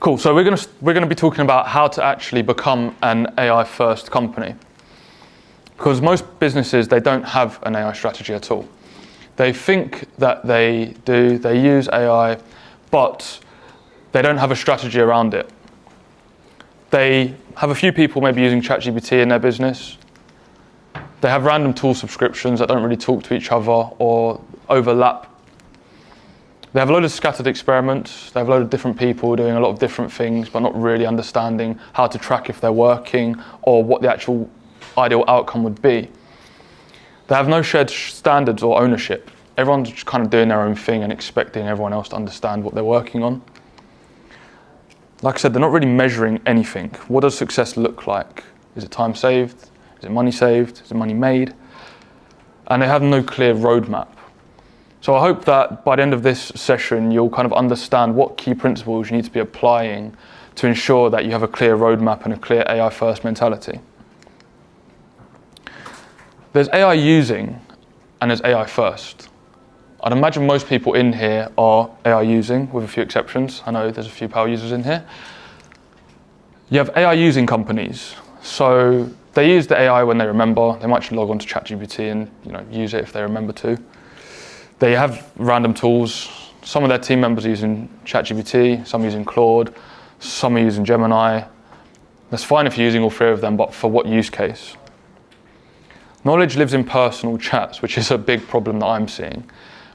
Cool, so we're gonna be talking about how to actually become an AI first company. Because most businesses, they don't have an AI strategy at all. They think that they do, they use AI, but they don't have a strategy around it. They have a few people maybe using ChatGPT in their business. They have random tool subscriptions that don't really talk to each other or overlap. They have a load of scattered experiments. They have a load of different people doing a lot of different things, but not really understanding how to track if they're working or what the actual ideal outcome would be. They have no shared standards or ownership. Everyone's just kind of doing their own thing and expecting everyone else to understand what they're working on. Like I said, they're not really measuring anything. What does success look like? Is it time saved? Is it money saved? Is it money made? And they have no clear roadmap. So I hope that by the end of this session, you'll kind of understand what key principles you need to be applying to ensure that you have a clear roadmap and a clear AI first mentality. There's AI using and there's AI first. I'd imagine most people in here are AI using, with a few exceptions. I know there's a few power users in here. You have AI using companies. So they use the AI when they remember. They might actually log on to ChatGPT and use it if they remember to. They have random tools. Some of their team members are using ChatGPT, some are using Claude, some are using Gemini. That's fine if you're using all three of them, but for what use case? Knowledge lives in personal chats, which is a big problem that I'm seeing.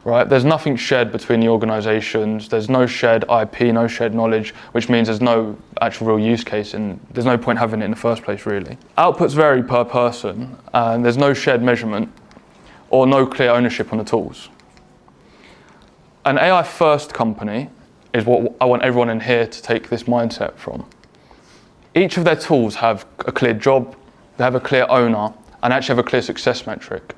Right? There's nothing shared between the organizations. There's no shared IP, no shared knowledge, which means there's no actual real use case and there's no point having it in the first place, really. Outputs vary per person and there's no shared measurement or no clear ownership on the tools. An AI first company is what I want everyone in here to take this mindset from. Each of their tools have a clear job, they have a clear owner, and actually have a clear success metric.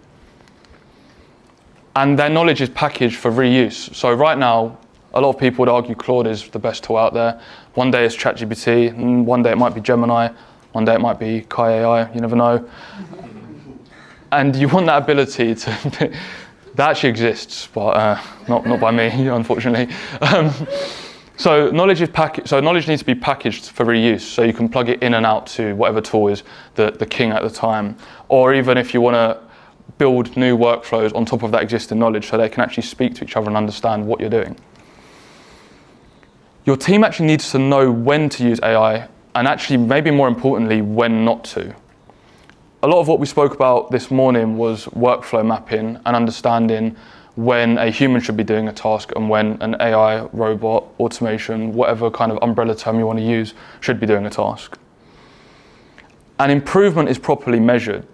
And their knowledge is packaged for reuse. So right now, a lot of people would argue Claude is the best tool out there. One day it's ChatGPT, and one day it might be Gemini, one day it might be Kai AI, you never know. And you want that ability to, that actually exists, but not by me, unfortunately. So knowledge needs to be packaged for reuse, so you can plug it in and out to whatever tool is the king at the time. Or even if you want to build new workflows on top of that existing knowledge so they can actually speak to each other and understand what you're doing. Your team actually needs to know when to use AI and actually, maybe more importantly, when not to. A lot of what we spoke about this morning was workflow mapping and understanding when a human should be doing a task and when an AI, robot, automation, whatever kind of umbrella term you want to use, should be doing a task. And improvement is properly measured.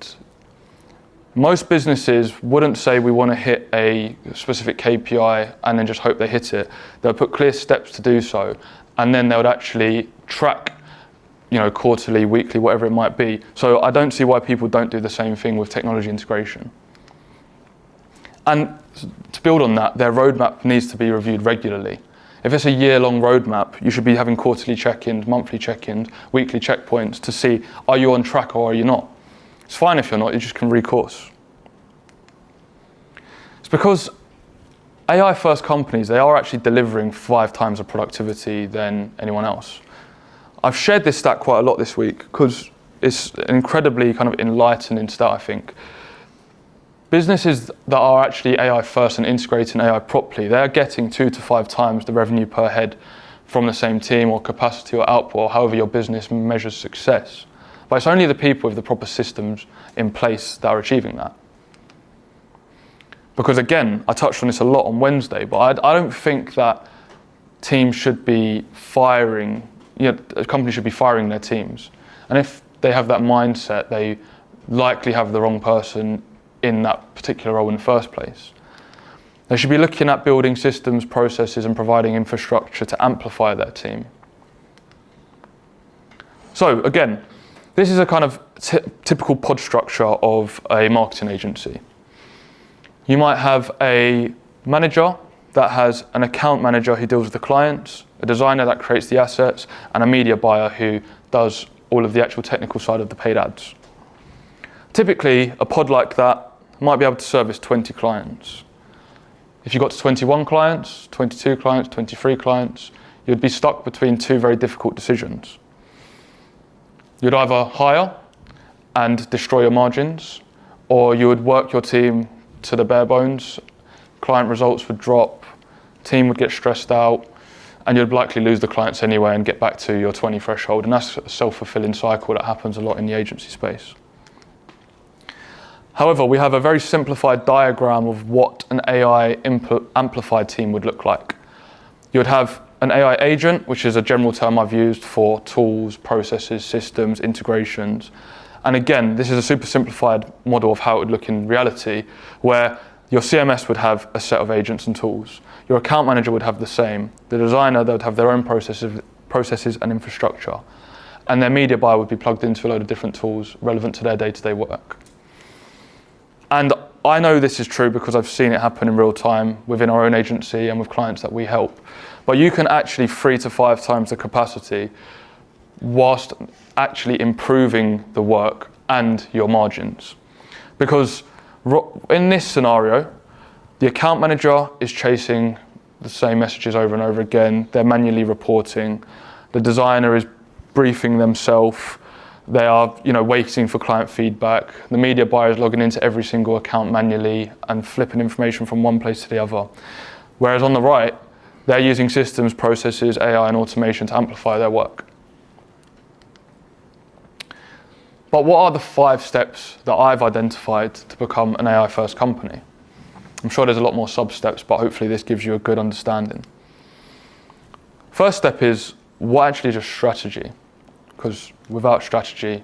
Most businesses wouldn't say we want to hit a specific KPI and then just hope they hit it. They'll put clear steps to do so, and then they would actually track, quarterly, weekly, whatever it might be. So I don't see why people don't do the same thing with technology integration. And to build on that, their roadmap needs to be reviewed regularly. If it's a year-long roadmap, you should be having quarterly check-ins, monthly check-ins, weekly checkpoints to see, are you on track or are you not? It's fine if you're not, you just can recourse. It's because AI first companies, they are actually delivering 5 times the productivity than anyone else. I've shared this stat quite a lot this week because it's an incredibly kind of enlightening stat, I think. Businesses that are actually AI first and integrating AI properly, they're getting 2 to 5 times the revenue per head from the same team or capacity or output or however your business measures success. But it's only the people with the proper systems in place that are achieving that. Because again, I touched on this a lot on Wednesday, but I don't think that teams should be firing, companies should be firing their teams. And if they have that mindset, they likely have the wrong person in that particular role in the first place. They should be looking at building systems, processes, and providing infrastructure to amplify their team. So again, this is a kind of typical pod structure of a marketing agency. You might have a manager that has an account manager who deals with the clients, a designer that creates the assets, and a media buyer who does all of the actual technical side of the paid ads. Typically, a pod like that might be able to service 20 clients. If you got to 21 clients, 22 clients, 23 clients, you'd be stuck between two very difficult decisions. You'd either hire and destroy your margins, or you would work your team to the bare bones, client results would drop, team would get stressed out, and you'd likely lose the clients anyway and get back to your 20 threshold. And that's a self-fulfilling cycle that happens a lot in the agency space. However, we have a very simplified diagram of what an AI amplified team would look like. You would have an AI agent, which is a general term I've used for tools, processes, systems, integrations. And again, this is a super simplified model of how it would look in reality, where your CMS would have a set of agents and tools. Your account manager would have the same. The designer, they would have their own processes and infrastructure. And their media buyer would be plugged into a load of different tools relevant to their day-to-day work. And I know this is true because I've seen it happen in real time within our own agency and with clients that we help. But you can actually 3 to 5 times the capacity whilst actually improving the work and your margins. Because in this scenario, the account manager is chasing the same messages over and over again. They're manually reporting. The designer is briefing themselves. They are, waiting for client feedback. The media buyer is logging into every single account manually and flipping information from one place to the other. Whereas on the right, they're using systems, processes, AI, and automation to amplify their work. But what are the 5 steps that I've identified to become an AI-first company? I'm sure there's a lot more sub-steps, but hopefully this gives you a good understanding. First step is, what actually is a strategy? Because without strategy,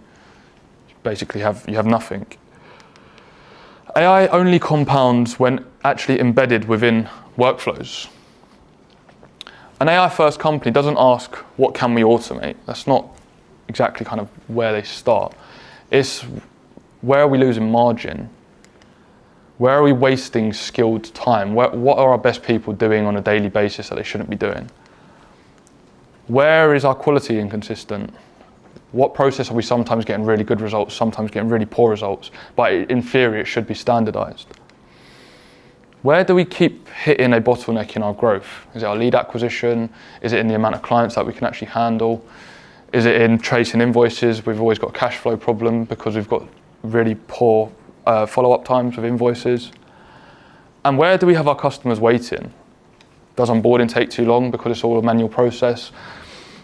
basically you have nothing. AI only compounds when actually embedded within workflows. An AI-first company doesn't ask, what can we automate? That's not exactly kind of where they start. It's where are we losing margin? Where are we wasting skilled time? What are our best people doing on a daily basis that they shouldn't be doing? Where is our quality inconsistent? What process are we sometimes getting really good results, sometimes getting really poor results, but in theory it should be standardized? Where do we keep hitting a bottleneck in our growth? Is it our lead acquisition? Is it in the amount of clients that we can actually handle? Is it in tracing invoices? We've always got a cash flow problem because we've got really poor follow-up times with invoices. And where do we have our customers waiting? Does onboarding take too long because it's all a manual process?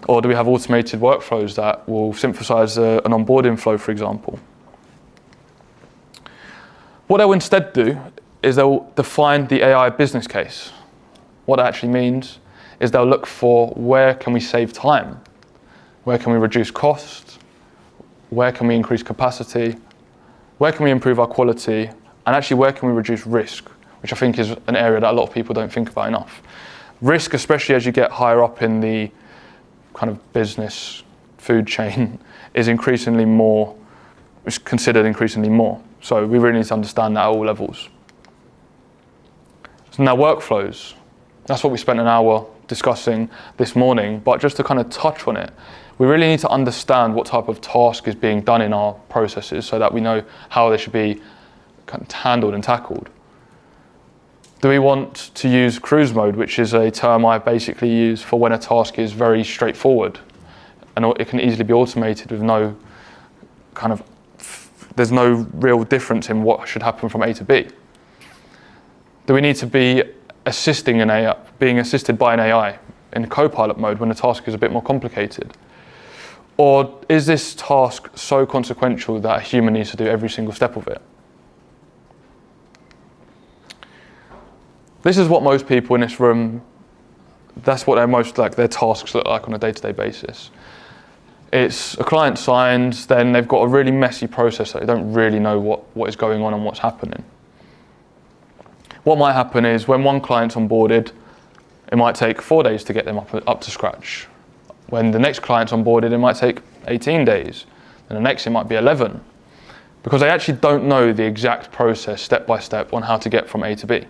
Or do we have automated workflows that will synthesize an onboarding flow, for example? What they'll instead do is they'll define the AI business case. What that actually means is they'll look for where can we save time? Where can we reduce costs? Where can we increase capacity? Where can we improve our quality? And actually, where can we reduce risk? Which I think is an area that a lot of people don't think about enough. Risk, especially as you get higher up in the kind of business food chain, is considered increasingly more. So we really need to understand that at all levels. So now workflows. That's what we spent an hour discussing this morning, but just to kind of touch on it, we really need to understand what type of task is being done in our processes so that we know how they should be kind of handled and tackled. Do we want to use cruise mode, which is a term I basically use for when a task is very straightforward and it can easily be automated with there's no real difference in what should happen from A to B? Do we need to be being assisted by an AI in co-pilot mode when the task is a bit more complicated? Or is this task so consequential that a human needs to do every single step of it? This is what most people in this room, that's what their tasks look like on a day-to-day basis. It's a client signs, then they've got a really messy process that they don't really know what is going on and what's happening. What might happen is when one client's onboarded, it might take 4 days to get them up to scratch. When the next client's onboarded, it might take 18 days. And the next it might be 11. Because they actually don't know the exact process step by step on how to get from A to B.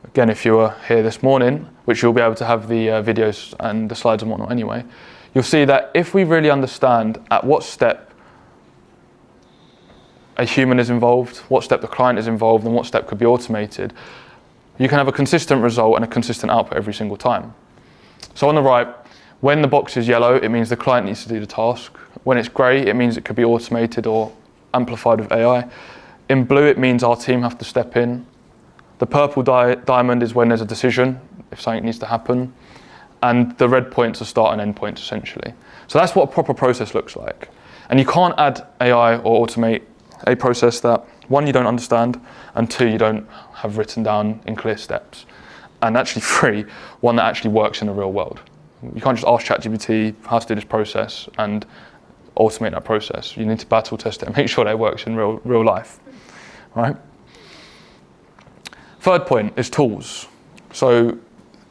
Again, if you were here this morning, which you'll be able to have the videos and the slides and whatnot anyway, you'll see that if we really understand at what step a human is involved, what step the client is involved, and what step could be automated, you can have a consistent result and a consistent output every single time. So on the right, when the box is yellow, it means the client needs to do the task. When it's grey, it means it could be automated or amplified with AI. In blue, it means our team have to step in. The purple diamond is when there's a decision, if something needs to happen. And the red points are start and end points, essentially. So that's what a proper process looks like. And you can't add AI or automate a process that, one, you don't understand, and two, you don't have written down in clear steps. And actually, three, one that actually works in the real world. You can't just ask ChatGPT how to do this process and automate that process. You need to battle test it and make sure that it works in real life, right? Third point is tools. So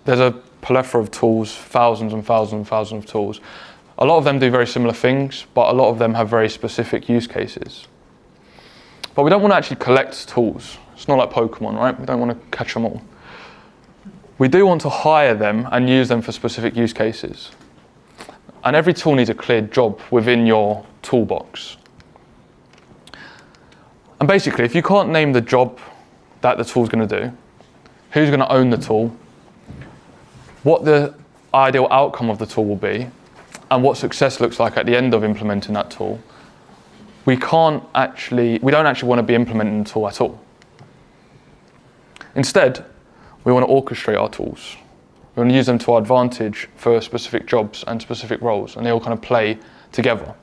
there's a plethora of tools, thousands and thousands and thousands of tools. A lot of them do very similar things, but a lot of them have very specific use cases. But we don't want to actually collect tools. It's not like Pokemon, right? We don't want to catch them all. We do want to hire them and use them for specific use cases. And every tool needs a clear job within your toolbox. And basically, if you can't name the job that the tool's going to do, who's going to own the tool, what the ideal outcome of the tool will be, and what success looks like at the end of implementing that tool, we don't actually want to be implementing the tool at all. Instead, we want to orchestrate our tools. We want to use them to our advantage for specific jobs and specific roles, and they all kind of play together.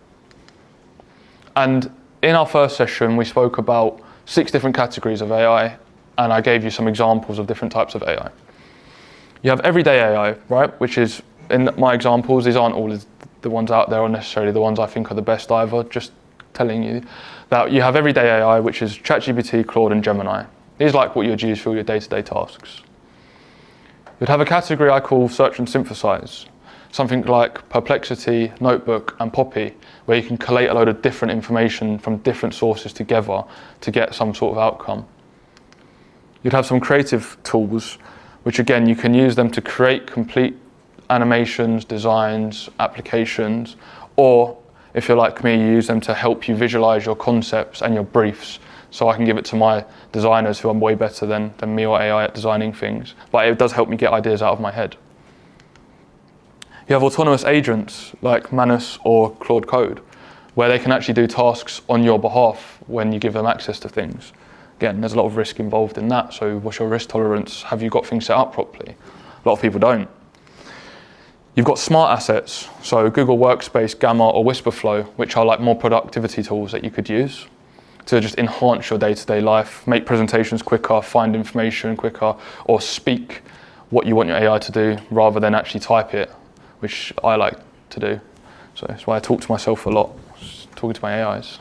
And in our first session, we spoke about 6 different categories of AI, and I gave you some examples of different types of AI. You have everyday AI, right? Which is, in my examples, these aren't all the ones out there or necessarily the ones I think are the best either, just telling you that you have everyday AI, which is ChatGPT, Claude, and Gemini. These are like what you'd use for your day-to-day tasks. You'd have a category I call search and synthesize, something like Perplexity, Notebook, and Poppy, where you can collate a load of different information from different sources together to get some sort of outcome. You'd have some creative tools, which again, you can use them to create complete animations, designs, applications, or if you're like me, you use them to help you visualize your concepts and your briefs, so I can give it to my designers who are way better than me or AI at designing things. But it does help me get ideas out of my head. You have autonomous agents like Manus or Claude Code, where they can actually do tasks on your behalf when you give them access to things. Again, there's a lot of risk involved in that, so what's your risk tolerance? Have you got things set up properly? A lot of people don't. You've got smart assets, so Google Workspace, Gamma, or Whisperflow, which are like more productivity tools that you could use to just enhance your day-to-day life, make presentations quicker, find information quicker, or speak what you want your AI to do rather than actually type it, which I like to do. So that's why I talk to myself a lot, talking to my AIs.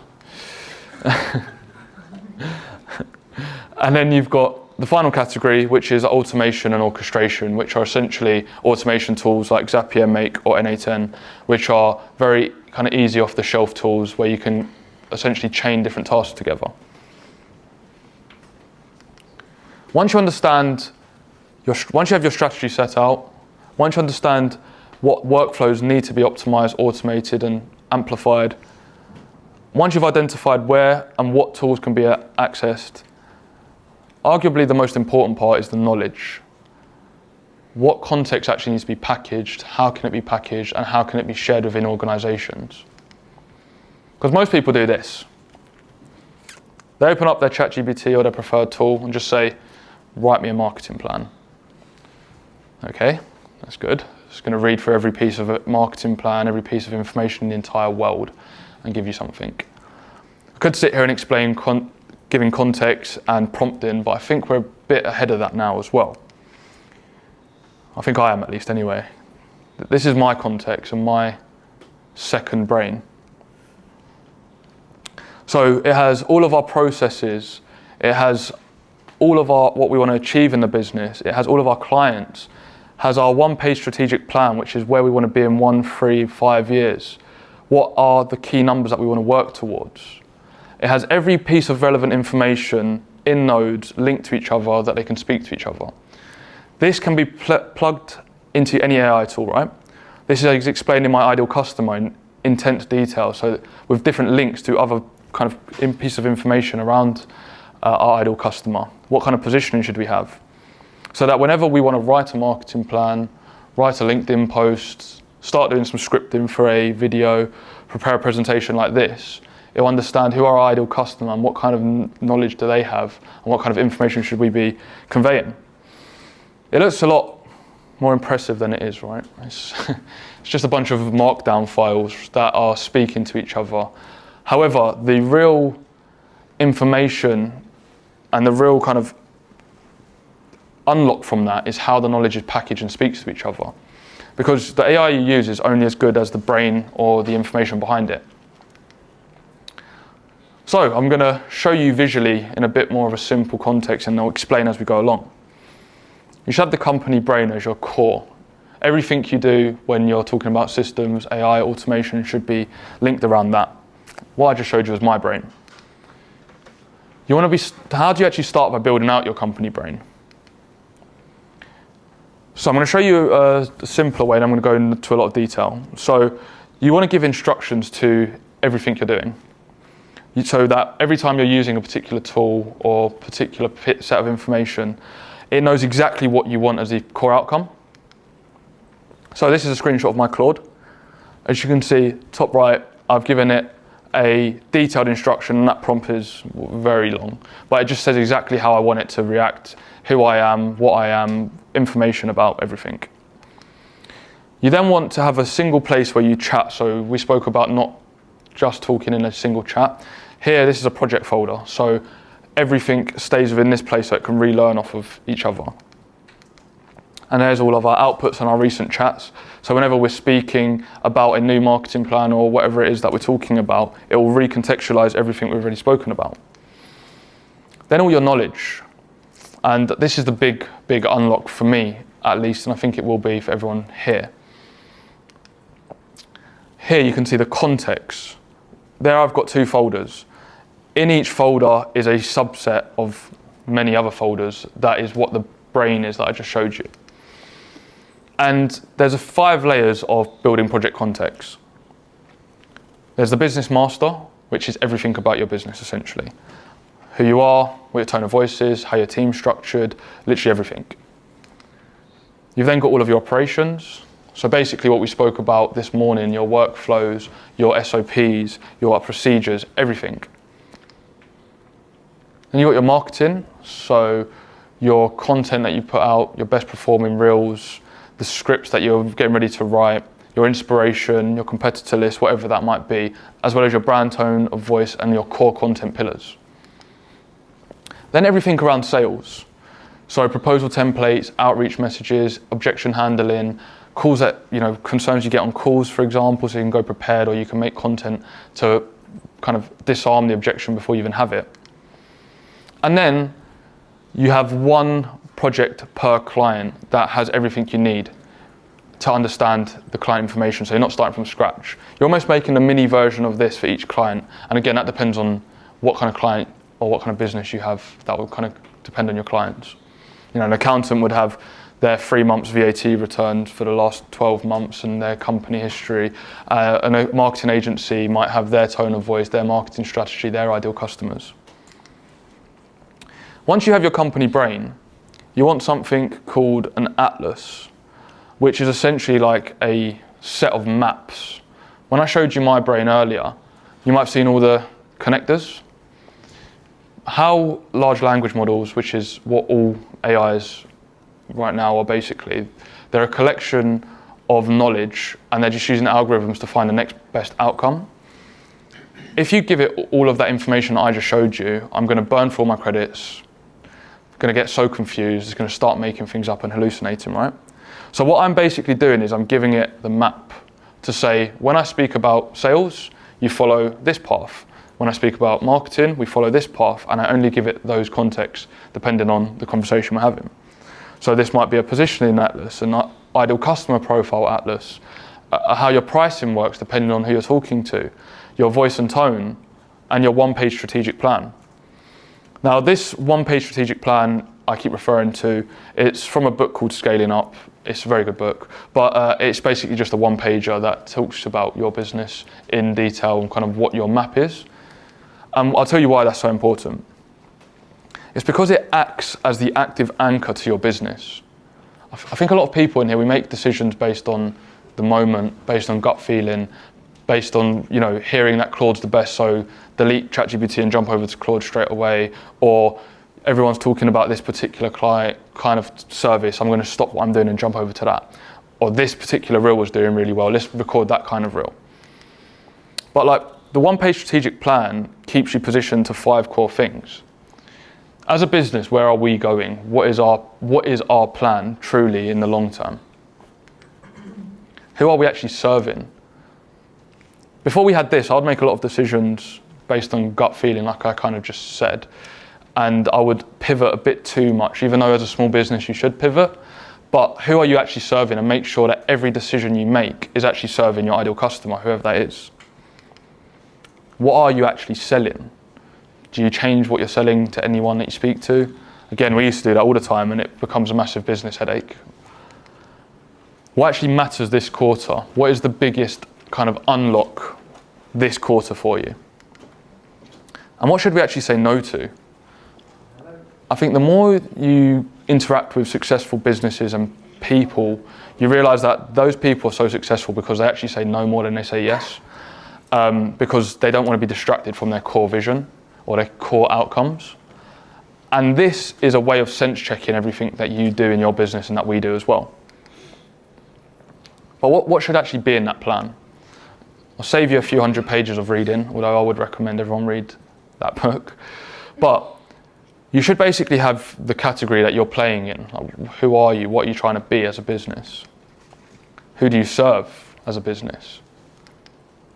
And then you've got the final category, which is automation and orchestration, which are essentially automation tools like Zapier, Make, or N8N, which are very kind of easy off-the-shelf tools where you can essentially chain different tasks together. Once you understand, once you have your strategy set out, once you understand what workflows need to be optimized, automated, and amplified, once you've identified where and what tools can be accessed, arguably the most important part is the knowledge. What context actually needs to be packaged, how can it be packaged, and how can it be shared within organizations? Because most people do this. They open up their ChatGPT or their preferred tool and just say, write me a marketing plan. Okay, that's good. It's going to read through every piece of a marketing plan, every piece of information in the entire world and give you something. I could sit here and explain giving context and prompting, but I think we're a bit ahead of that now as well. I think I am, at least anyway. This is my context and my second brain. So it has all of our processes, it has all of what we want to achieve in the business, it has all of our clients, has our one-page strategic plan, which is where we want to be in 1, 3, 5 years. What are the key numbers that we want to work towards? It has every piece of relevant information in nodes linked to each other that they can speak to each other. This can be plugged into any AI tool, right? This is explained in my ideal customer in intense detail, so with different links to other kind of piece of information around our ideal customer. What kind of positioning should we have? So that whenever we want to write a marketing plan, write a LinkedIn post, start doing some scripting for a video, prepare a presentation like this, it'll understand who our ideal customer and what kind of knowledge do they have and what kind of information should we be conveying. It looks a lot more impressive than it is, right? It's just a bunch of markdown files that are speaking to each other. However, the real information and the real kind of unlock from that is how the knowledge is packaged and speaks to each other. Because the AI you use is only as good as the brain or the information behind it. So I'm going to show you visually in a bit more of a simple context, and I'll explain as we go along. You should have the company brain as your core. Everything you do when you're talking about systems, AI, automation should be linked around that. What I just showed you is my brain. How do you actually start by building out your company brain? So I'm going to show you a simpler way, and I'm going to go into a lot of detail. So you want to give instructions to everything you're doing, so that every time you're using a particular tool or particular set of information, it knows exactly what you want as the core outcome. So this is a screenshot of my Claude. As you can see, top right, I've given it a detailed instruction, and that prompt is very long, but it just says exactly how I want it to react, who I am, what I am, information about everything. You then want to have a single place where you chat. So we spoke about not just talking in a single chat. Here, this is a project folder, so everything stays within this place so it can relearn off of each other. And there's all of our outputs and our recent chats. So whenever we're speaking about a new marketing plan or whatever it is that we're talking about, it will recontextualize everything we've already spoken about. Then all your knowledge. And this is the big unlock for me, at least, and I think it will be for everyone here. Here you can see the context. There I've got 2 folders. In each folder is a subset of many other folders. That is what the brain is that I just showed you. And there's 5 layers of building project context. There's the business master, which is everything about your business, essentially. Who you are, what your tone of voice is, how your team's structured, literally everything. You've then got all of your operations. So basically what we spoke about this morning, your workflows, your SOPs, your procedures, everything. Then you've got your marketing, so your content that you put out, your best performing reels, the scripts that you're getting ready to write, your inspiration, your competitor list, whatever that might be, as well as your brand tone of voice and your core content pillars. Then everything around sales. So proposal templates, outreach messages, objection handling, calls that, concerns you get on calls, for example, so you can go prepared, or you can make content to kind of disarm the objection before you even have it. And then you have one project per client that has everything you need to understand the client information, so you're not starting from scratch. You're almost making a mini version of this for each client, and again, that depends on what kind of client or what kind of business you have. That will kind of depend on your clients. An accountant would have their 3 months VAT returns for the last 12 months and their company history. And a marketing agency might have their tone of voice, their marketing strategy, their ideal customers. Once you have your company brain, you want something called an atlas, which is essentially like a set of maps. When I showed you my brain earlier, you might have seen all the connectors. How large language models, which is what all AIs right now are basically, they're a collection of knowledge and they're just using algorithms to find the next best outcome. If you give it all of that information that I just showed you, I'm going to burn through all my credits, going to get so confused, it's going to start making things up and hallucinating, right? So what I'm basically doing is I'm giving it the map to say, when I speak about sales, you follow this path. When I speak about marketing, we follow this path, and I only give it those contexts depending on the conversation we're having. So this might be a positioning atlas, an ideal customer profile atlas, how your pricing works depending on who you're talking to, your voice and tone, and your one-page strategic plan. Now this one-page strategic plan I keep referring to, it's from a book called Scaling Up. It's a very good book, but it's basically just a one-pager that talks about your business in detail and kind of what your map is. I'll tell you why that's so important. It's because it acts as the active anchor to your business. I think a lot of people in here, we make decisions based on the moment, based on gut feeling, based on hearing that Claude's the best, so delete ChatGPT and jump over to Claude straight away, or everyone's talking about this particular client kind of service, I'm going to stop what I'm doing and jump over to that. Or this particular reel was doing really well, let's record that kind of reel. But like the one-page strategic plan keeps you positioned to 5 core things. As a business, where are we going? What is our plan truly in the long term? Who are we actually serving? Before we had this, I'd make a lot of decisions based on gut feeling, like I kind of just said, and I would pivot a bit too much, even though as a small business you should pivot. But who are you actually serving, and make sure that every decision you make is actually serving your ideal customer, whoever that is. What are you actually selling? Do you change what you're selling to anyone that you speak to? Again, we used to do that all the time, and it becomes a massive business headache. What actually matters this quarter? What is the biggest kind of unlock this quarter for you? And what should we actually say no to? I think the more you interact with successful businesses and people, you realize that those people are so successful because they actually say no more than they say yes, because they don't want to be distracted from their core vision or their core outcomes. And this is a way of sense checking everything that you do in your business and that we do as well. But what should actually be in that plan? I'll save you a few hundred pages of reading, although I would recommend everyone read that book. But you should basically have the category that you're playing in. Who are you? What are you trying to be as a business? Who do you serve as a business?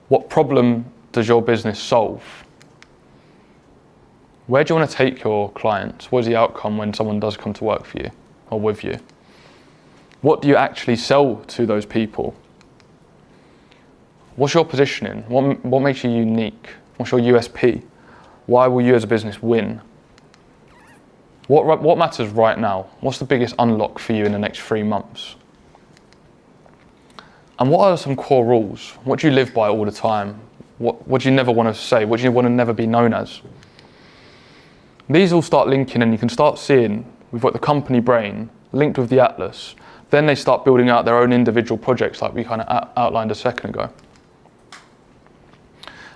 What problem does your business solve? Where do you want to take your clients? What is the outcome when someone does come to work for you or with you? What do you actually sell to those people? What's your positioning? What makes you unique? What's your USP? Why will you as a business win? What matters right now? What's the biggest unlock for you in the next 3 months? And what are some core rules? What do you live by all the time? What do you never want to say? What do you want to never be known as? These all start linking, and you can start seeing we've got the company brain linked with the atlas. Then they start building out their own individual projects like we kind of outlined a second ago.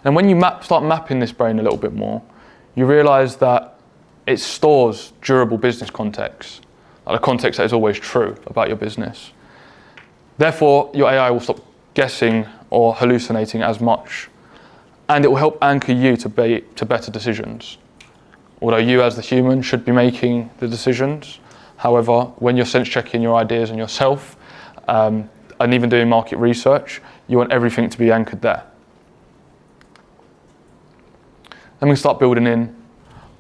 And when you start mapping this brain a little bit more, you realize that it stores durable business context, like the context that is always true about your business. Therefore, your AI will stop guessing or hallucinating as much, and it will help anchor you to better decisions. Although you as the human should be making the decisions, however, when you're sense checking your ideas and yourself, and even doing market research, you want everything to be anchored there. Then we start building in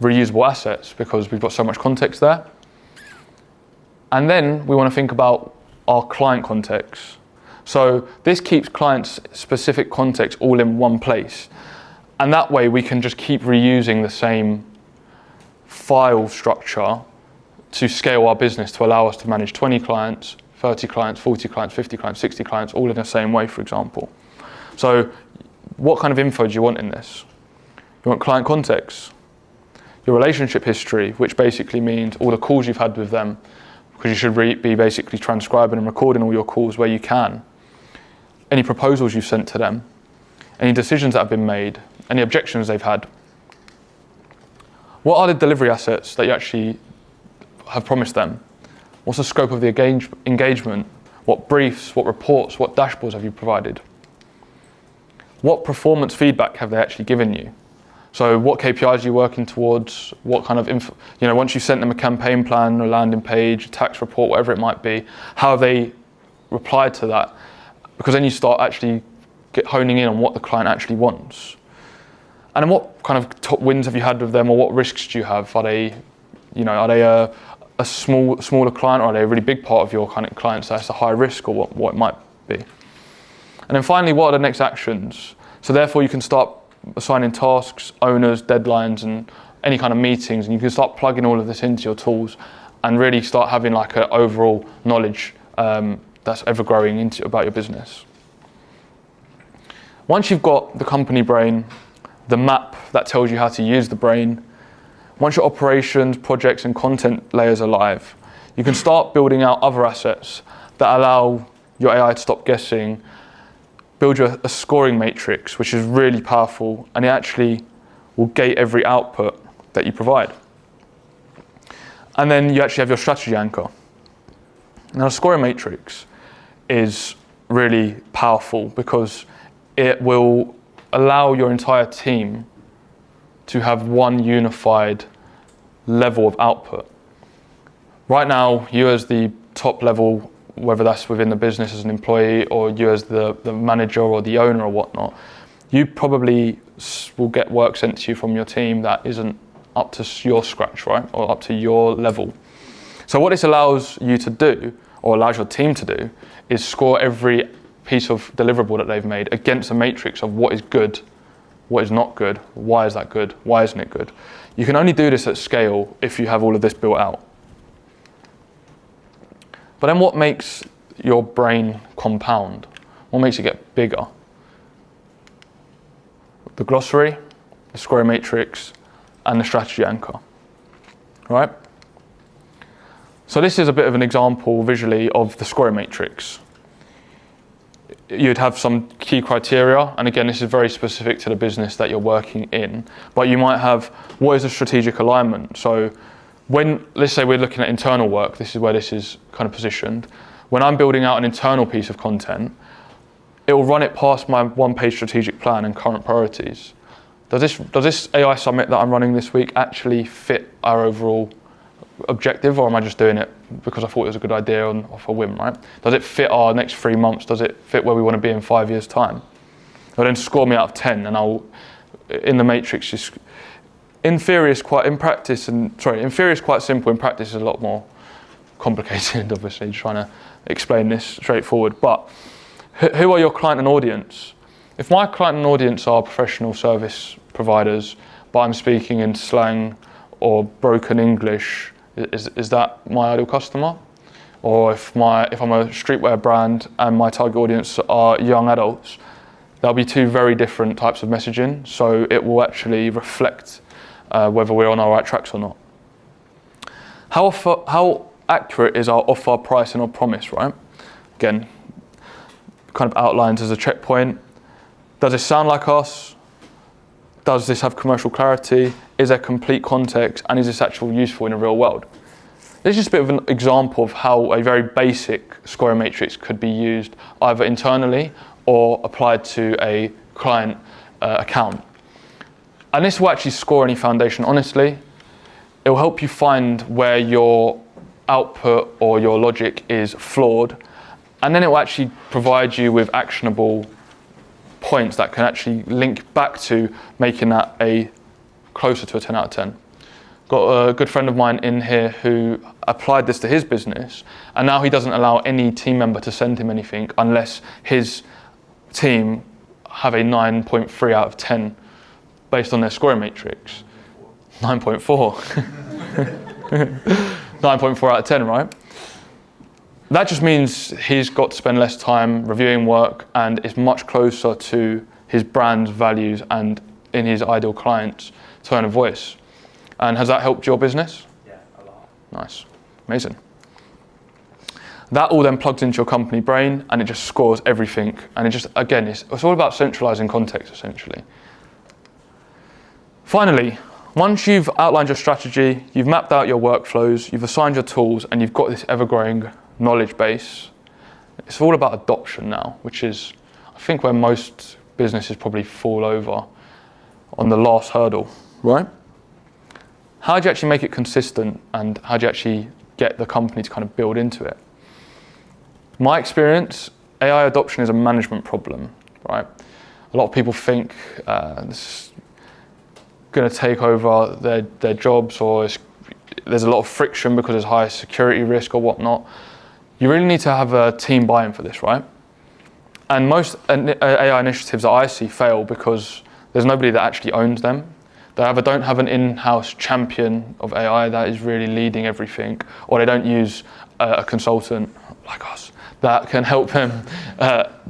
reusable assets because we've got so much context there. And then we want to think about our client context. So this keeps clients' specific context all in one place. And that way we can just keep reusing the same file structure to scale our business to allow us to manage 20 clients, 30 clients, 40 clients, 50 clients, 60 clients, all in the same way, for example. So what kind of info do you want in this? You want client context, your relationship history, which basically means all the calls you've had with them, because you should be basically transcribing and recording all your calls where you can. Any proposals you've sent to them, any decisions that have been made, any objections they've had. What are the delivery assets that you actually have promised them? What's the scope of the engagement? What briefs, what reports, what dashboards have you provided? What performance feedback have they actually given you? So what KPIs are you working towards? What kind of info, once you've sent them a campaign plan, a landing page, a tax report, whatever it might be, how have they replied to that? Because then you start actually honing in on what the client actually wants. And then what kind of top wins have you had with them, or what risks do you have? Are they a smaller client, or are they a really big part of your kind of clients that's a high risk, or what it might be? And then finally, what are the next actions? So therefore you can start assigning tasks, owners, deadlines, and any kind of meetings, and you can start plugging all of this into your tools and really start having like an overall knowledge that's ever growing about your business. Once you've got the company brain, the map that tells you how to use the brain, Once your operations, projects, and content layers are live, you can start building out other assets that allow your AI to stop guessing, build you a scoring matrix, which is really powerful, and it actually will gate every output that you provide. And then you actually have your strategy anchor. Now, a scoring matrix is really powerful because it will allow your entire team to have one unified level of output. Right now, you as the top level, whether that's within the business as an employee or you as the manager or the owner or whatnot, you probably will get work sent to you from your team that isn't up to your scratch, right? Or up to your level. So what this allows you to do, or allows your team to do, is score every piece of deliverable that they've made against a matrix of what is good, what is not good, why is that good, why isn't it good. You can only do this at scale if you have all of this built out. But then what makes your brain compound? What makes it get bigger? The glossary, the scoring matrix, and the strategy anchor, right? So this is a bit of an example visually of the scoring matrix. You'd have some key criteria, and again, this is very specific to the business that you're working in, but you might have, what is a strategic alignment? So when, let's say we're looking at internal work, this is where this is kind of positioned. When I'm building out an internal piece of content, it will run it past my one-page strategic plan and current priorities. Does this AI summit that I'm running this week actually fit our overall objective, or am I just doing it because I thought it was a good idea off a whim, right? Does it fit our next 3 months? Does it fit where we want to be in 5 years' time? It'll then score me out of 10, and I'll, in the matrix, just, in theory is quite, in practice, in theory is quite simple, in practice is a lot more complicated, obviously, trying to explain this straightforward. But who are your client and audience? If my client and audience are professional service providers, but I'm speaking in slang or broken English, is that my ideal customer? Or if I'm a streetwear brand and my target audience are young adults, there'll be two very different types of messaging, so it will actually reflect whether we're on our right tracks or not. How accurate is our offer, price, and our promise, right? Again, kind of outlines as a checkpoint. Does this sound like us? Does this have commercial clarity? Is there complete context? And is this actually useful in the real world? This is just a bit of an example of how a very basic scoring matrix could be used either internally or applied to a client account. And this will actually score any foundation honestly. It will help you find where your output or your logic is flawed, and then it will actually provide you with actionable points that can actually link back to making that a closer to a 10 out of 10. Got a good friend of mine in here who applied this to his business, and now he doesn't allow any team member to send him anything unless his team have a 9.3 out of 10 based on their scoring matrix. 9.4. 9.4 out of 10, right? That just means he's got to spend less time reviewing work and is much closer to his brand's values and in his ideal client's tone of voice. And has that helped your business? Yeah, a lot. Nice, amazing. That all then plugs into your company brain and it just scores everything. And it just, again, it's all about centralizing context essentially. Finally, once you've outlined your strategy, you've mapped out your workflows, you've assigned your tools, and you've got this ever-growing knowledge base, it's all about adoption now, which is, I think, where most businesses probably fall over on the last hurdle, right? How do you actually make it consistent, and how do you actually get the company to kind of build into it? My experience, AI adoption is a management problem, right? A lot of people think this is going to take over their jobs, or there's a lot of friction because there's high security risk or whatnot. You really need to have a team buy-in for this, right? And most AI initiatives that I see fail because there's nobody that actually owns them. They either don't have an in-house champion of AI that is really leading everything, or they don't use a consultant like us that can help them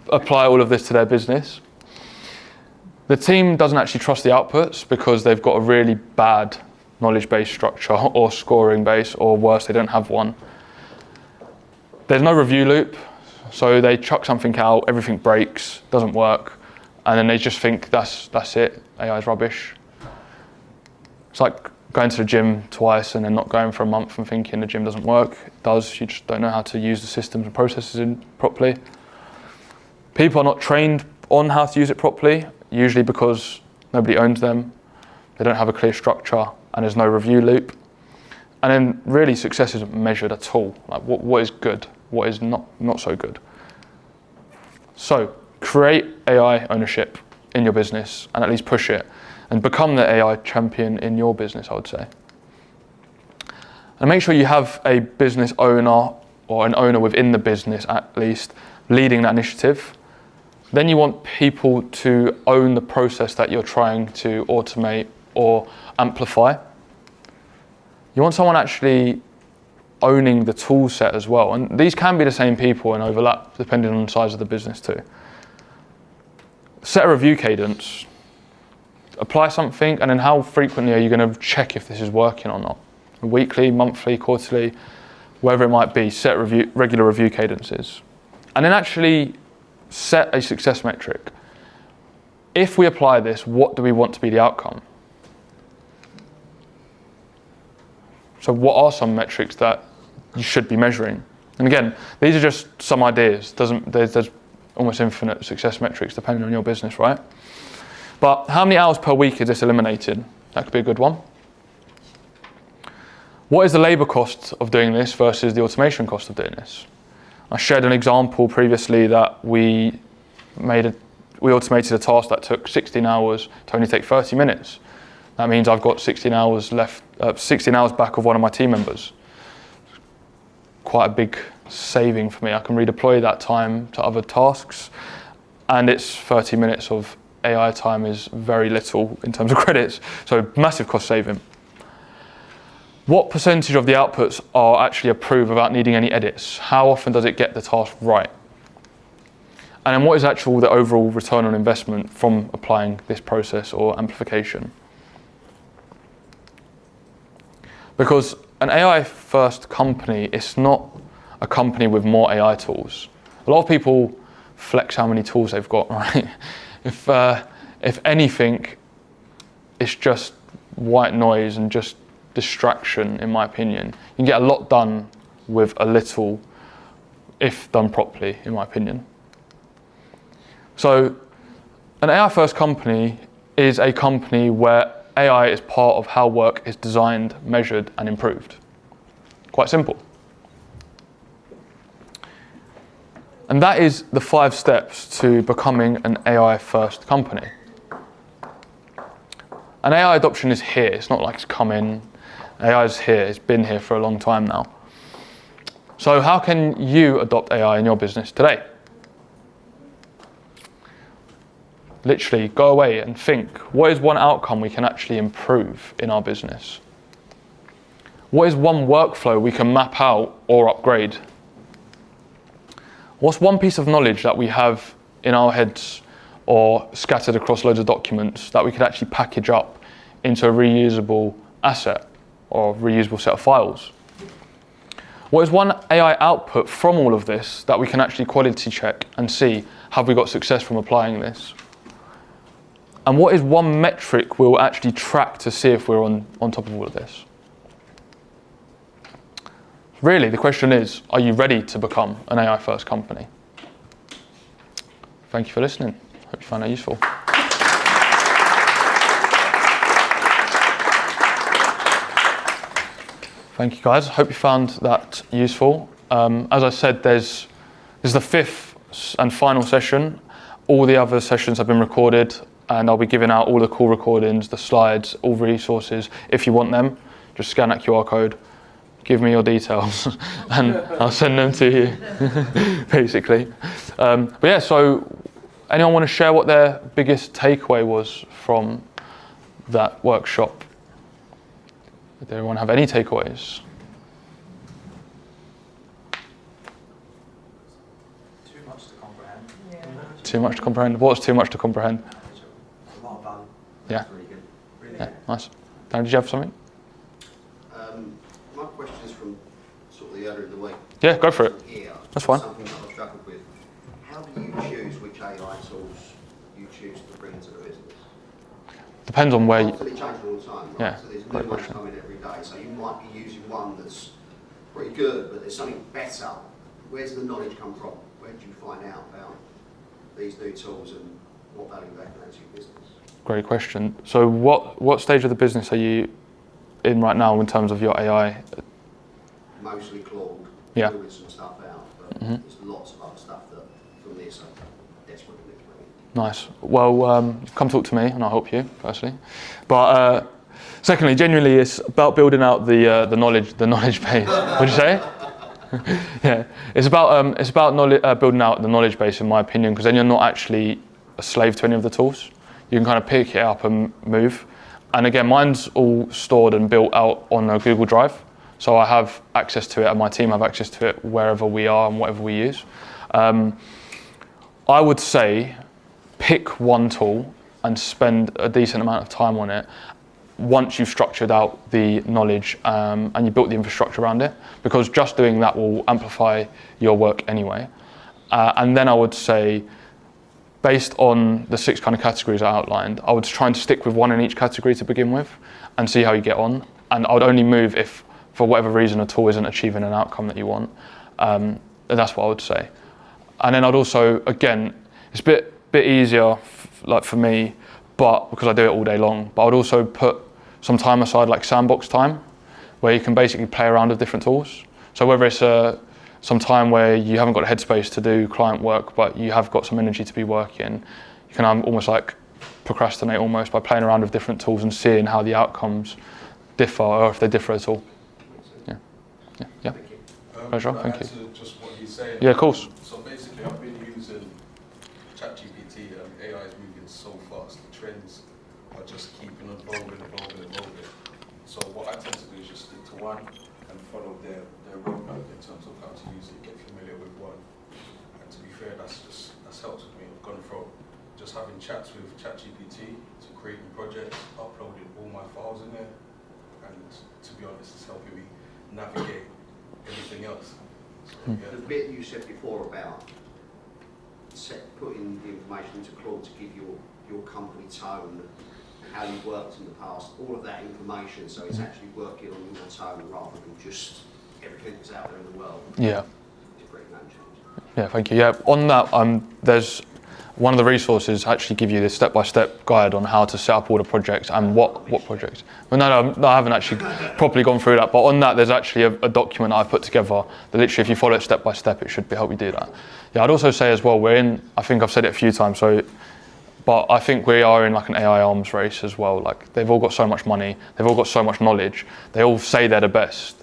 apply all of this to their business. The team doesn't actually trust the outputs because they've got a really bad knowledge-based structure or scoring-based, or worse, they don't have one. There's no review loop, so they chuck something out, everything breaks, doesn't work, and then they just think that's it, AI is rubbish. It's like going to the gym twice and then not going for a month and thinking the gym doesn't work. It does, you just don't know how to use the systems and processes properly. People are not trained on how to use it properly, usually because nobody owns them, they don't have a clear structure, and there's no review loop. And then really success isn't measured at all. Like what is good, what is not so good. So create AI ownership in your business and at least push it and become the AI champion in your business, I would say. And make sure you have a business owner or an owner within the business at least leading that initiative. Then you want people to own the process that you're trying to automate or amplify. You want someone actually owning the tool set as well. And these can be the same people and overlap depending on the size of the business too. Set a review cadence. Apply something, and then how frequently are you going to check if this is working or not? Weekly, monthly, quarterly, wherever it might be, set regular review cadences. And then actually set a success metric. If we apply this, what do we want to be the outcome? So what are some metrics that you should be measuring? And again, these are just some ideas. There's almost infinite success metrics depending on your business, right? But how many hours per week is this eliminated? That could be a good one. What is the labor cost of doing this versus the automation cost of doing this? I shared an example previously that we automated a task that took 16 hours to only take 30 minutes. That means I've got 16 hours back of one of my team members. Quite a big saving for me. I can redeploy that time to other tasks, and it's 30 minutes of AI time is very little in terms of credits, so massive cost saving. What percentage of the outputs are actually approved without needing any edits? How often does it get the task right? And then what is the overall return on investment from applying this process or amplification? Because an AI first company is not a company with more AI tools. A lot of people flex how many tools they've got, right? If anything, it's just white noise and just distraction, in my opinion. You can get a lot done with a little, if done properly, in my opinion. So an AI first company is a company where AI is part of how work is designed, measured, and improved. Quite simple. And that is the 5 steps to becoming an AI first company. And AI adoption is here. It's not like it's come in. AI is here. It's been here for a long time now. So how can you adopt AI in your business today? Literally go away and think, what is one outcome we can actually improve in our business? What is one workflow we can map out or upgrade? What's one piece of knowledge that we have in our heads or scattered across loads of documents that we could actually package up into a reusable asset or reusable set of files? What is one AI output from all of this that we can actually quality check and see, have we got success from applying this? And what is one metric we'll actually track to see if we're on top of all of this? Really, the question is, are you ready to become an AI first company? Thank you for listening. Hope you found that useful. Thank you guys. Hope you found that useful. As I said, this is the 5th and final session. All the other sessions have been recorded, and I'll be giving out all the call recordings, the slides, all resources. If you want them, just scan that QR code, give me your details, and I'll send them to you, basically. But yeah, so anyone want to share what their biggest takeaway was from that workshop? Did everyone have any takeaways? Too much to comprehend. Yeah. Too much to comprehend? What was too much to comprehend? A lot of value. Yeah. That's really good. Really Yeah, good. nice. Dan, did you have something? Yeah, go for it. Here, That's fine. something that I've struggled with. How do you choose which AI tools you choose to bring into the business? Depends on where you... Obviously it changes all the time, right? Yeah, So there's great new ones question. coming every day. So you might be using one that's pretty good, but there's something better. Where's the knowledge come from? Where did you find out about these new tools and what value they can add to your business? Great question. So what stage of the business are you in right now in terms of your AI? Mostly Claude, Yeah. figuring some stuff out, but there's lots of other stuff that from this I desperately need. Nice. Well, come talk to me and I'll help you, firstly. But secondly, genuinely, it's about building out the knowledge base. What'd you say? Yeah, it's about building out the knowledge base, in my opinion, because then you're not actually a slave to any of the tools. You can kind of pick it up and move. And again, mine's all stored and built out on a Google Drive. So I have access to it and my team have access to it wherever we are and whatever we use. I would say pick one tool and spend a decent amount of time on it once you've structured out the knowledge and you built the infrastructure around it, because just doing that will amplify your work anyway. And then I would say, based on the 6 kind of categories I outlined, I would try and stick with one in each category to begin with and see how you get on. And I would only move if, for whatever reason, a tool isn't achieving an outcome that you want. And that's what I would say. And then I'd also, again, it's a bit easier, like for me, but because I do it all day long. But I would also put some time aside, like sandbox time, where you can basically play around with different tools. So whether it's some time where you haven't got a headspace to do client work, but you have got some energy to be working, you can almost like procrastinate almost by playing around with different tools and seeing how the outcomes differ, or if they differ at all. Yeah. Pleasure, thank you. To just what he's saying. Yeah, of course. So basically, I've been using ChatGPT, and AI is moving so fast. The trends are just keeping evolving. So what I tend to do is just stick to one and follow their roadmap in terms of how to use it, get familiar with one. And to be fair, that's helped with me. I've gone from just having chats with ChatGPT to creating projects, uploading all my files in there, and to be honest, it's helping me navigate everything else. So, yeah. The bit you said before about putting the information into Claude to give your company tone, how you worked in the past, all of that information, so it's actually working on your tone rather than just everything that's out there in the world. Yeah. It's pretty name change. Yeah, thank you. Yeah, on that, there's one of the resources actually give you this step-by-step guide on how to set up all the projects and what projects. Well, no, I haven't actually properly gone through that. But on that, there's actually a document I've put together that literally, if you follow it step-by-step, it should help you do that. Yeah, I'd also say as well, I think I've said it a few times, but I think we are in like an AI arms race as well. Like they've all got so much money, they've all got so much knowledge, they all say they're the best.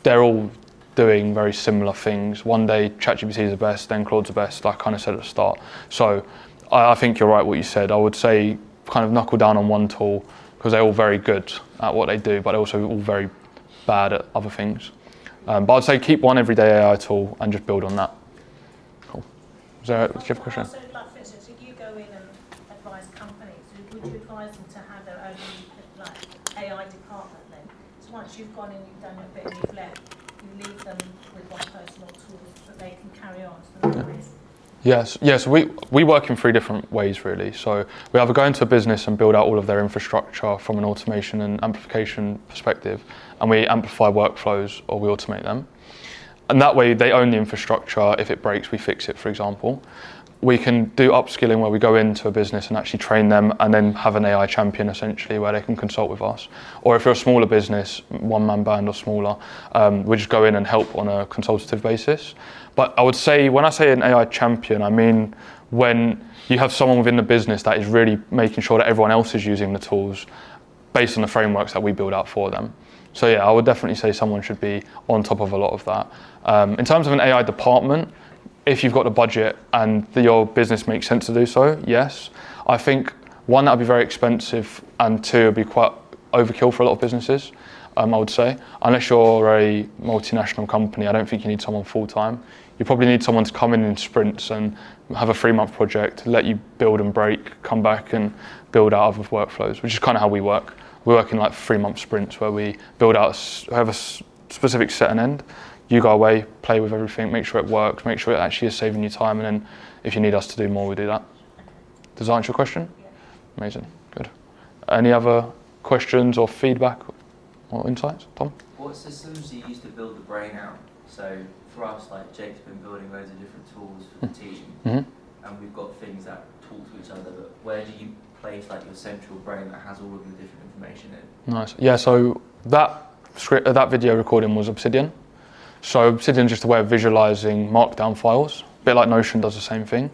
They're all doing very similar things. One day ChatGPT is the best, then Claude's the best, like I kind of said at the start. So I think you're right what you said. I would say kind of knuckle down on one tool because they're all very good at what they do, but they're also all very bad at other things. But I'd say keep one everyday AI tool and just build on that. Cool. Do you have a question? Also, like for instance, if you go in and advise companies, would you advise them to have their own AI department then? So once you've gone and you've done a bit and you've left, you leave them with one person or tools that they can carry on to the next ways? Yes. We work in 3 different ways really. So we either go into a business and build out all of their infrastructure from an automation and amplification perspective, and we amplify workflows or we automate them. And that way they own the infrastructure. If it breaks, we fix it, for example. We can do upskilling where we go into a business and actually train them and then have an AI champion essentially where they can consult with us. Or if you're a smaller business, one-man band or smaller, we just go in and help on a consultative basis. But I would say, when I say an AI champion, I mean when you have someone within the business that is really making sure that everyone else is using the tools based on the frameworks that we build out for them. So yeah, I would definitely say someone should be on top of a lot of that. In terms of an AI department, if you've got the budget and your business makes sense to do so, yes. I think 1, that would be very expensive, and 2, it would be quite overkill for a lot of businesses, I would say. Unless you're a multinational company, I don't think you need someone full-time. You probably need someone to come in sprints and have a 3-month project, let you build and break, come back and build out other workflows, which is kind of how we work. We work in like 3-month sprints where we build out, have a specific set and end, you go away, play with everything, make sure it works, make sure it actually is saving you time, and then if you need us to do more, we do that. Does that answer your question? Yeah. Amazing, good. Any other questions or feedback or insights, Tom? What systems do you use to build the brain out? So for us, like Jake's been building loads of different tools for the team, and we've got things that talk to each other, but where do you place like your central brain that has all of the different information in? Nice. Yeah, so that video recording was Obsidian. So Obsidian is just a way of visualizing markdown files, a bit like Notion does the same thing.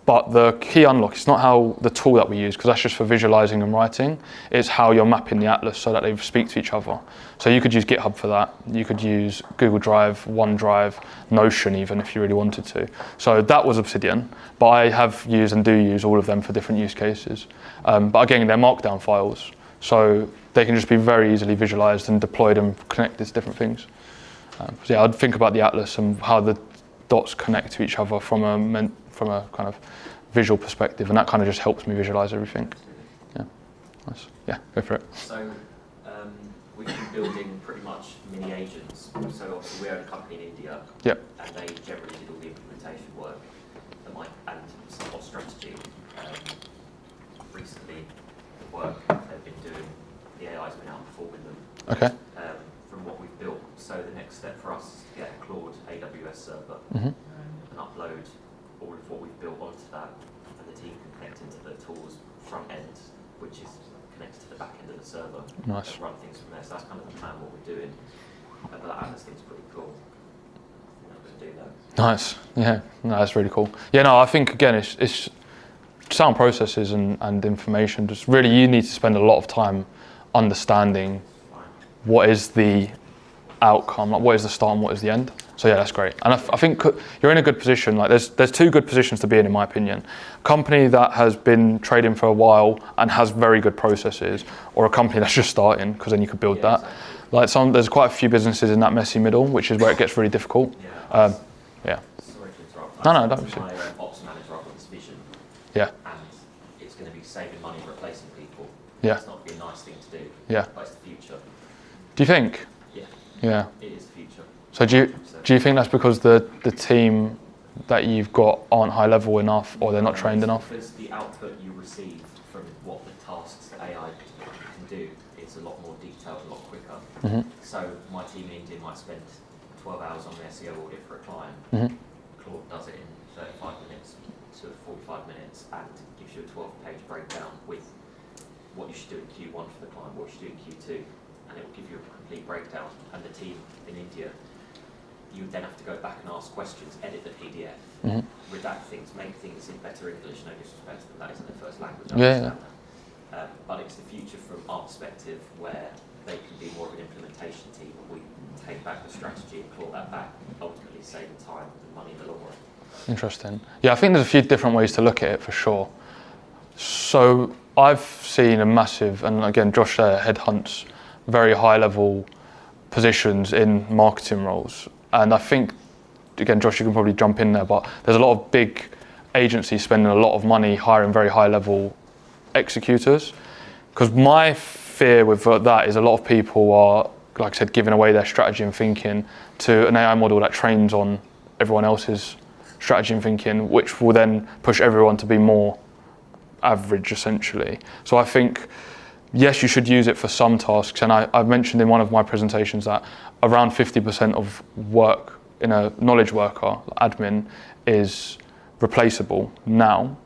But the key unlock, it's not how the tool that we use, because that's just for visualizing and writing, it's how you're mapping the atlas so that they speak to each other. So you could use GitHub for that. You could use Google Drive, OneDrive, Notion even if you really wanted to. So that was Obsidian, but I have used and do use all of them for different use cases. But again, they're markdown files, so they can just be very easily visualized and deployed and connected to different things. So yeah, I'd think about the atlas and how the dots connect to each other from a kind of visual perspective, and that kind of just helps me visualize everything. Yeah, nice. Yeah, go for it. So we've been building pretty much mini agents. So obviously we own a company in India, Yep. and they generally did all the implementation work and somewhat strategy. Recently, the work they've been doing, the AI's been outperforming them. Okay. From what we've built. So the next step for us is to get a Claude AWS server and upload all of what we've built onto that, and the team can connect into the tools front end, which is connected to the back end of the server. Nice. And run things from there. So that's kind of the plan, what we're doing. But that Atlas thing's pretty cool. I'm going to do that. Nice. Yeah, no, that's really cool. Yeah, no, I think again, it's sound processes and information. Just really, you need to spend a lot of time understanding what is the outcome, like what is the start and what is the end. So yeah, that's great. And I think you're in a good position. Like there's two good positions to be in my opinion. A company that has been trading for a while and has very good processes, or a company that's just starting, because then you could build that. Exactly. Like there's quite a few businesses in that messy middle, which is where it gets really difficult. Yeah. Yeah. Sorry to interrupt. No, don't be silly. My ops manager, I've got this vision. Yeah. And it's going to be saving money replacing people. Yeah. It's not going to be a nice thing to do. Yeah. But it's the future. Do you think? Yeah. Yeah. It is the future. So do you think that's because the team that you've got aren't high level enough, or they're not trained enough? Because the output you receive from what the tasks that AI can do is a lot more detailed, a lot quicker. So my team in India might spend 12 hours on an SEO audit for a client. Claude does it in 35 minutes to 45 minutes and gives you a 12-page breakdown with what you should do in Q1 for the client, what you should do in Q2, and it will give you a complete breakdown. And the team in India, you would then have to go back and ask questions, edit the PDF, redact things, make things in better English, no disrespect, but that isn't their first language. Yeah. But it's the future from our perspective, where they can be more of an implementation team, and we take back the strategy and claw that back, ultimately saving time and money in the long run. Interesting. Yeah, I think there's a few different ways to look at it for sure. So I've seen a massive, and again, Josh there headhunts very high level positions in marketing roles. And I think, again, Josh, you can probably jump in there, but there's a lot of big agencies spending a lot of money hiring very high level executors. Because my fear with that is a lot of people are, like I said, giving away their strategy and thinking to an AI model that trains on everyone else's strategy and thinking, which will then push everyone to be more average, essentially. So I think, yes, you should use it for some tasks. And I've mentioned in one of my presentations that around 50% of work in a knowledge worker, admin, is replaceable now.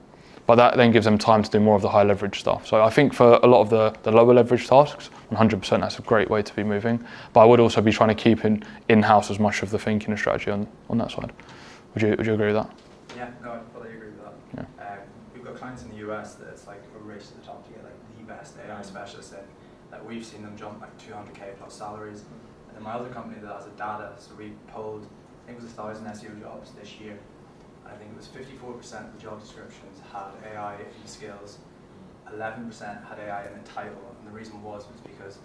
But that then gives them time to do more of the high leverage stuff. So I think for a lot of the lower leverage tasks, 100% that's a great way to be moving. But I would also be trying to keep in-house as much of the thinking and strategy on that side. Would you agree with that? Yeah, no, I fully agree with that. Yeah. We've got clients in the US that it's like a race to the top to get like the best AI specialist in. Like we've seen them jump like 200k plus salaries. And then my other company that has a data, so we pulled, I think it was 1,000 SEO jobs this year. I think it was 54% of the job descriptions had AI in skills, 11% had AI in the title, and the reason was because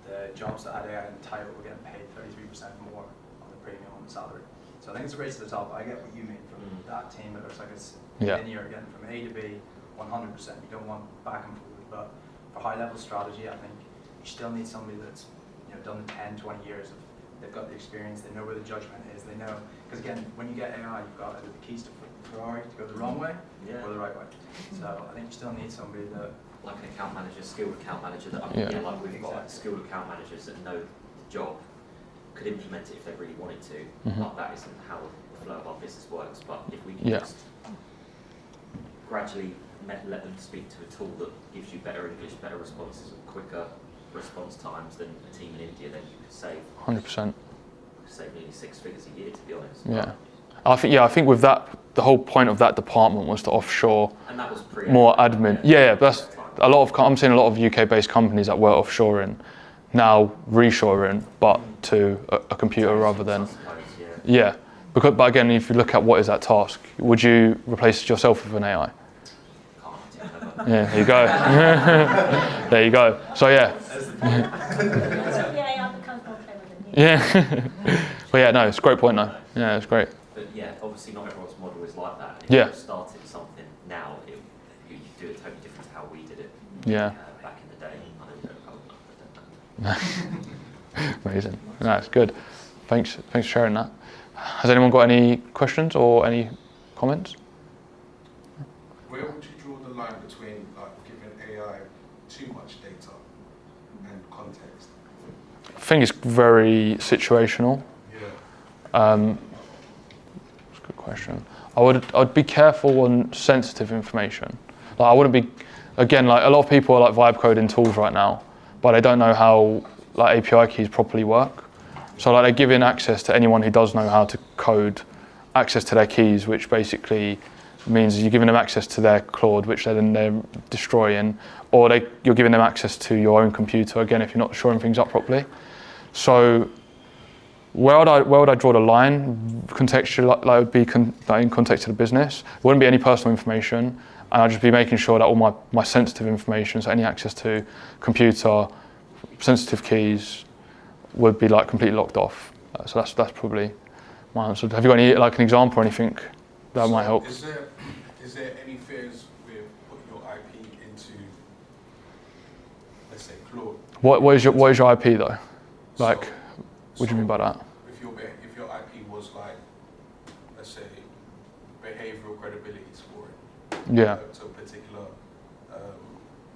the jobs that had AI in the title were getting paid 33% more on the premium on the salary. So I think it's a race to the top. I get what you mean from that team. It looks like it's linear, getting from A to B, 100%. You don't want back and forward, but for high level strategy, I think you still need somebody that's done 10, 20 years of they've got the experience, they know where the judgment is, they know, because again, when you get AI, you've got either the keys to Ferrari to go the wrong way or the right way. So I think you still need somebody that, like an account manager, skilled account manager that like we've got like skilled account managers that know the job, could implement it if they really wanted to. But that isn't how the flow of our business works. But if we can just gradually let them speak to a tool that gives you better English, better responses, and quicker response times than a team in India, then you could save 100%. Save nearly 6 figures a year, to be honest. Yeah. I think with that, the whole point of that department was to offshore And that was more admin. But that's a lot of. I'm seeing a lot of UK-based companies that were offshoring, now reshoring, but to a computer rather than. But again, if you look at what is that task, would you replace it yourself with an AI? Yeah, there you go. There you go. So The AI becomes more clever than you. yeah. But yeah, no, it's a great point though. Yeah, it's great. But yeah, obviously not everyone's model is like that. If Yeah. you started something now, you do it totally different to how we did it back in the day. I know you don't know. Amazing. That's good. Thanks for sharing that. Has anyone got any questions or any comments? Where would you draw the line between like giving AI too much data and context? I think it's very situational. Yeah. That's a good question. I'd be careful on sensitive information. Like I wouldn't be, again, like a lot of people are like vibe coding tools right now, but they don't know how like API keys properly work. So like they're giving access to anyone who does know how to code, access to their keys, which basically means you're giving them access to their Claude, which they're destroying, or you're giving them access to your own computer, again, if you're not shoring things up properly. So where would I draw the line? Contextually, like it would be in context of the business. It wouldn't be any personal information, and I'd just be making sure that all my sensitive information, so any access to computer, sensitive keys, would be like completely locked off. So that's probably my answer. Have you got any like an example or anything that might help? Is there any fears with putting your IP into, let's say, Claude? What is your IP though? Like, So- what do you mean by that? If your IP was like, let's say, behavioral credibility scoring. Yeah. To a particular,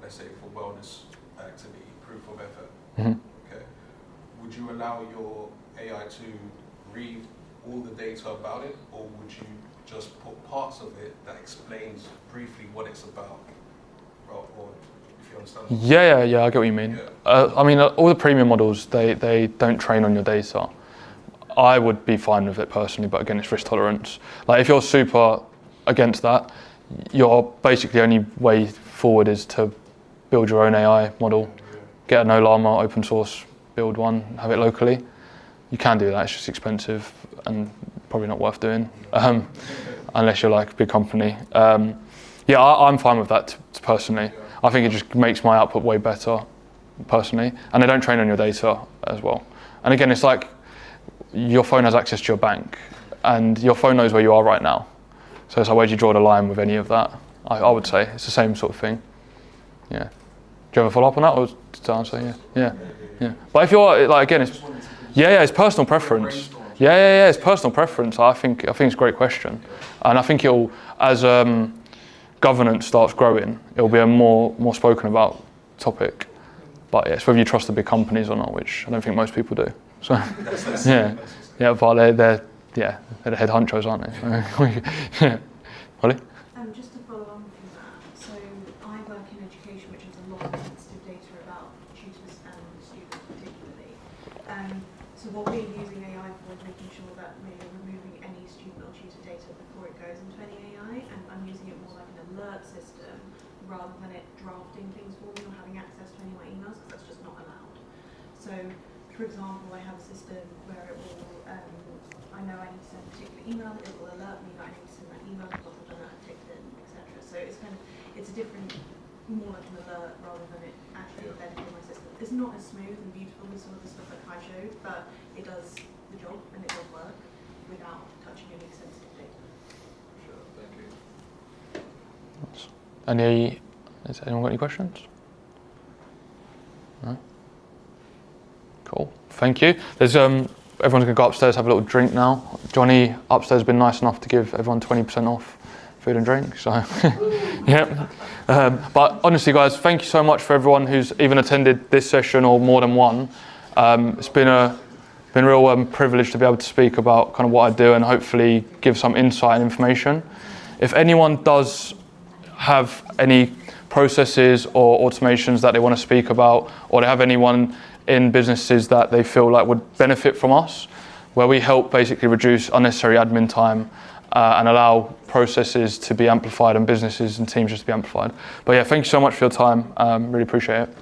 let's say, for wellness activity, proof of effort. Mhm. Okay. Would you allow your AI to read all the data about it, or would you just put parts of it that explains briefly what it's about? Or if you understand. Yeah, I get what you mean. I mean, all the premium models, they don't train on your data. I would be fine with it personally, but again, it's risk tolerance. Like if you're super against that, your basically only way forward is to build your own AI model, get a no llama open source, build one, have it locally. You can do that, it's just expensive and probably not worth doing, unless you're like a big company. I'm fine with that personally. I think it just makes my output way better personally, and they don't train on your data as well. And again, it's like your phone has access to your bank, and your phone knows where you are right now. So it's like, where do you draw the line with any of that? I would say it's the same sort of thing. Yeah. Do you have a follow up on that, or to answer? Yeah. But if you're like, again, it's it's personal preference. Yeah, it's personal preference. I think it's a great question, and I think it'll, as governance starts growing, it'll be a more spoken about topic. But it's whether you trust the big companies or not, which I don't think most people do. So but they're the head honchos, aren't they? Holly? Just to follow on from that, so I work in education, which has a lot of sensitive data about tutors and students particularly. So what we're using AI for is making sure that we're removing any student or tutor data before it goes into any AI, and I'm using it more like an alert system rather than it drafting things for me or having access to any of my emails, because that's just not allowed. So, for example, I have a system where it will, I know I need to send a particular email, it will alert me that I need to send that email because I've done that, ticked in, etc. So it's a different, more like an alert rather than it actually embedded in my system. It's not as smooth and beautiful as some of the stuff that Kai showed, but it does the job and it does work without touching any sensitive data. Sure, thank you. Has anyone got any questions? No? Cool, thank you. There's everyone's going to go upstairs, have a little drink now. Johnny upstairs has been nice enough to give everyone 20% off food and drink. So, yeah. But honestly, guys, thank you so much for everyone who's even attended this session or more than one. It's been a real privilege to be able to speak about kind of what I do and hopefully give some insight and information. If anyone does have any processes or automations that they want to speak about, or they have anyone in businesses that they feel like would benefit from us, where we help basically reduce unnecessary admin time and allow processes to be amplified and businesses and teams just to be amplified. But yeah, thank you so much for your time. Really appreciate it.